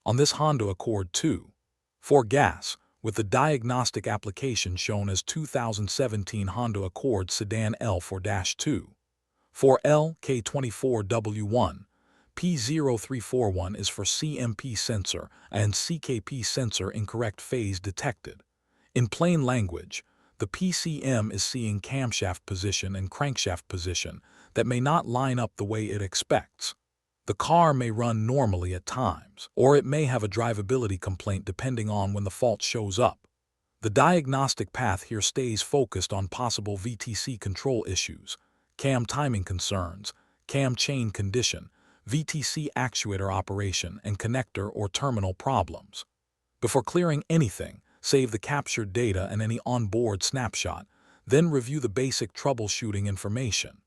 On this Honda Accord 2, for gas, with the diagnostic application shown as 2017 Honda Accord Sedan L4-2. For LK24W1, P0341 is for CMP sensor and CKP sensor incorrect phase detected. In plain language, the PCM is seeing camshaft position and crankshaft position that may not line up the way it expects. The car may run normally at times, or it may have a drivability complaint depending on when the fault shows up. The diagnostic path here stays focused on possible VTC control issues, cam timing concerns, cam chain condition, VTC actuator operation, and connector or terminal problems. Before clearing anything, save the captured data and any onboard snapshot, then review the basic troubleshooting information.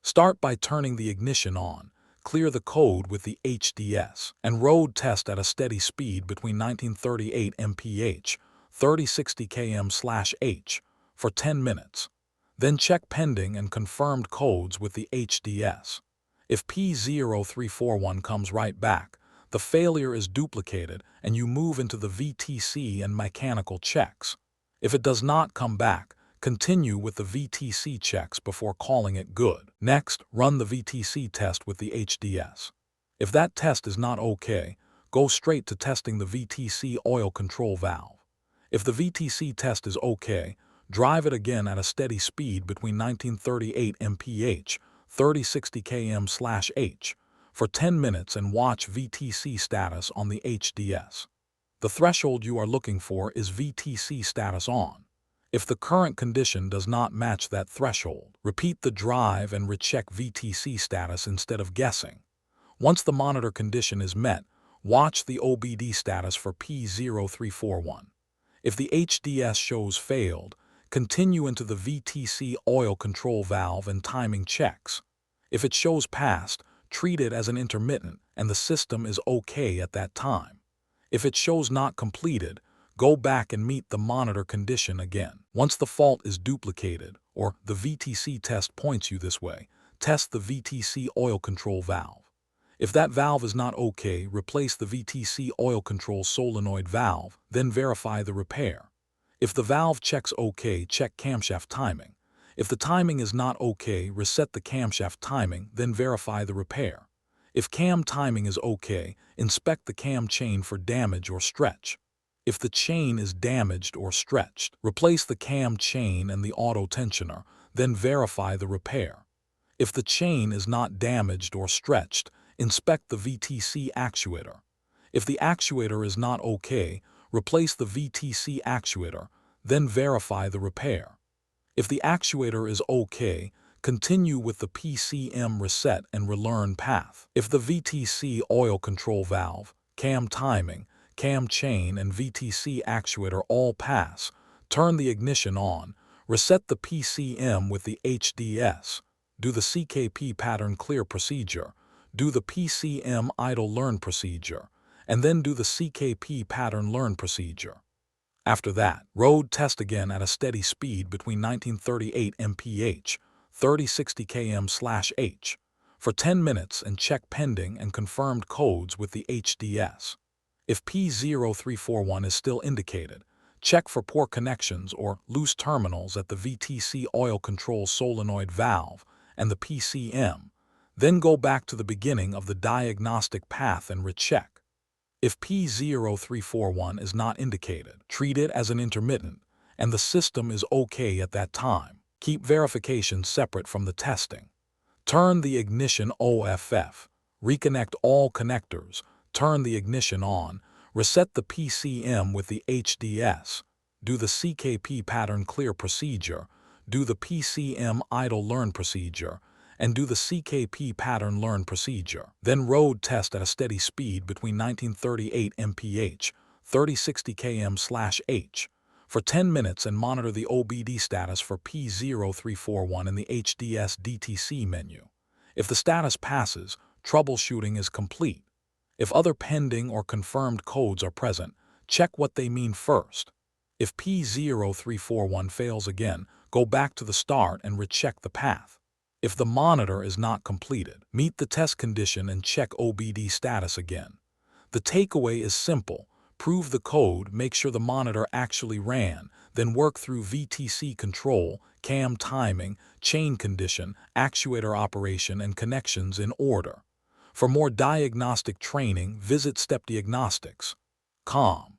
Start by turning the ignition on, clear the code with the HDS, and road test at a steady speed between 1938 mph, 3060 km/h, for 10 minutes. Then check pending and confirmed codes with the HDS. If P0341 comes right back, the failure is duplicated and you move into the VTC and mechanical checks. If it does not come back, continue with the VTC checks before calling it good. Next, run the VTC test with the HDS. If that test is not okay, go straight to testing the VTC oil control valve. If the VTC test is okay, drive it again at a steady speed between 1938 mph, 3060 km/h, for 10 minutes and watch VTC status on the HDS. The threshold you are looking for is VTC status on. If the current condition does not match that threshold, repeat the drive and recheck VTC status instead of guessing. Once the monitor condition is met, watch the OBD status for P0341. If the HDS shows failed, continue into the VTC oil control valve and timing checks. If it shows passed, treat it as an intermittent and the system is okay at that time. If it shows not completed, go back and meet the monitor condition again. Once the fault is duplicated, or the VTC test points you this way, test the VTC oil control valve. If that valve is not okay, replace the VTC oil control solenoid valve, then verify the repair. If the valve checks okay, check camshaft timing. If the timing is not okay, reset the camshaft timing, then verify the repair. If cam timing is okay, inspect the cam chain for damage or stretch. If the chain is damaged or stretched, replace the cam chain and the auto tensioner, then verify the repair. If the chain is not damaged or stretched, inspect the VTC actuator. If the actuator is not okay, replace the VTC actuator, then verify the repair. If the actuator is okay, continue with the PCM reset and relearn path. If the VTC oil control valve, cam timing, cam chain, and VTC actuator all pass, turn the ignition on, reset the PCM with the HDS, do the CKP pattern clear procedure, do the PCM idle learn procedure, and then do the CKP pattern learn procedure. After that, road test again at a steady speed between 1938 mph, 3060 km/h, for 10 minutes and check pending and confirmed codes with the HDS. If P0341 is still indicated, check for poor connections or loose terminals at the VTC oil control solenoid valve and the PCM, then go back to the beginning of the diagnostic path and recheck. If P0341 is not indicated, treat it as an intermittent, and the system is okay at that time. Keep verification separate from the testing. Turn the ignition OFF, reconnect all connectors, turn the ignition on, reset the PCM with the HDS, do the CKP pattern clear procedure, do the PCM idle learn procedure, and do the CKP pattern learn procedure. Then road test at a steady speed between 1938 mph, 3060 km/h, for 10 minutes and monitor the OBD status for P0341 in the HDS DTC menu. If the status passes, troubleshooting is complete. If other pending or confirmed codes are present, check what they mean first. If P0341 fails again, go back to the start and recheck the path. If the monitor is not completed, meet the test condition and check OBD status again. The takeaway is simple. Prove the code, make sure the monitor actually ran, then work through VTC control, cam timing, chain condition, actuator operation, and connections in order. For more diagnostic training, visit stepdiagnostics.com.